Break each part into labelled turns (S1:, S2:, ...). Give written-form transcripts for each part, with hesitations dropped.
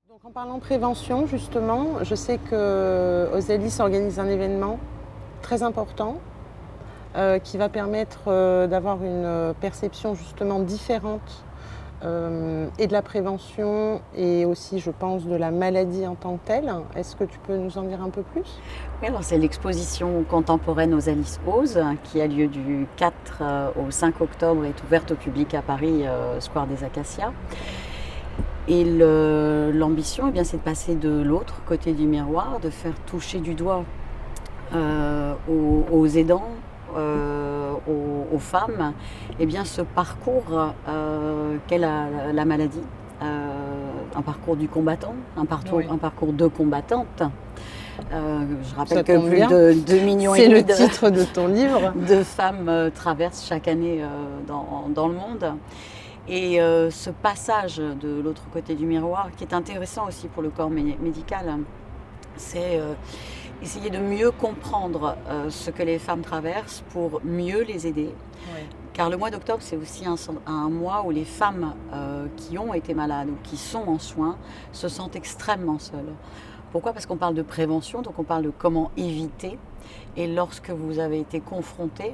S1: Donc en parlant prévention, justement, je sais que Osalis organise un événement très important qui va permettre d'avoir une perception justement différente et de la prévention et aussi, je pense, de la maladie en tant que telle. Est-ce que tu peux nous en dire un peu plus?
S2: Oui, alors c'est l'exposition contemporaine Osalis Ose qui a lieu du 4 au 5 octobre et est ouverte au public à Paris, Square des Acacias. Et l'ambition, eh bien, c'est de passer de l'autre côté du miroir, de faire toucher du doigt aux aidants, aux femmes, eh bien, ce parcours qu'est la maladie, un parcours du combattant, un parcours de combattante. Je rappelle que plus de 2,5 millions
S1: c'est le titre de ton livre.
S2: De femmes traversent chaque année dans le monde. Et ce passage de l'autre côté du miroir, qui est intéressant aussi pour le corps médical, c'est essayer de mieux comprendre ce que les femmes traversent pour mieux les aider. Oui. Car le mois d'octobre, c'est aussi un mois où les femmes qui ont été malades ou qui sont en soins se sentent extrêmement seules. Pourquoi ? Parce qu'on parle de prévention, donc on parle de comment éviter. Et lorsque vous avez été confronté,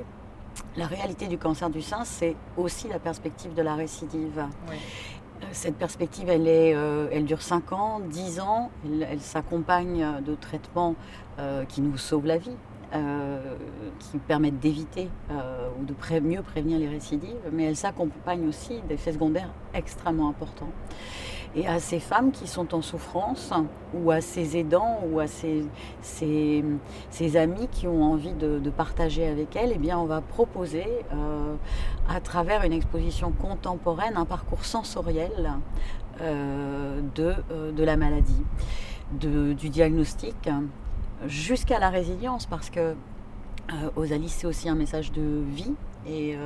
S2: la réalité du cancer du sein, c'est aussi la perspective de la récidive. Oui. Cette perspective, elle dure 5 ans, 10 ans. Elle s'accompagne de traitements qui nous sauvent la vie, qui permettent d'éviter ou de mieux prévenir les récidives. Mais elle s'accompagne aussi d'effets secondaires extrêmement importants. Et à ces femmes qui sont en souffrance, ou à ces aidants, ou à ces amis qui ont envie de partager avec elles, eh bien, on va proposer, à travers une exposition contemporaine, un parcours sensoriel de la maladie, du diagnostic, jusqu'à la résilience, parce que Osalis, c'est aussi un message de vie. Et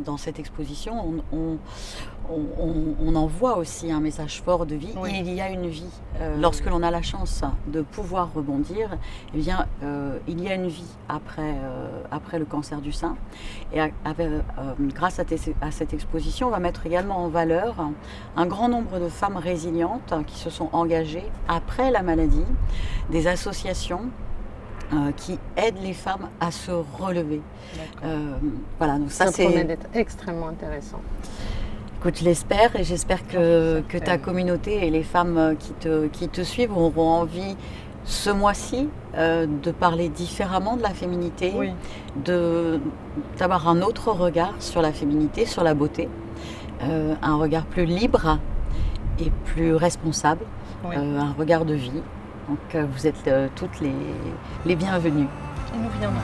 S2: dans cette exposition, on en voit aussi un message fort de vie. Oui. Il y a une vie. Lorsque l'on a la chance de pouvoir rebondir, eh bien, il y a une vie après le cancer du sein. Et grâce à cette exposition, on va mettre également en valeur un grand nombre de femmes résilientes qui se sont engagées après la maladie, des associations qui aident les femmes à se relever.
S1: Voilà, donc ça promet d'être extrêmement intéressant.
S2: Écoute, je l'espère, et j'espère que ta communauté et les femmes qui te suivent auront envie, ce mois-ci, de parler différemment de la féminité, oui. D'avoir un autre regard sur la féminité, sur la beauté, un regard plus libre et plus responsable, oui. Un regard de vie. Donc vous êtes toutes les bienvenues.
S1: Et nous viendrons.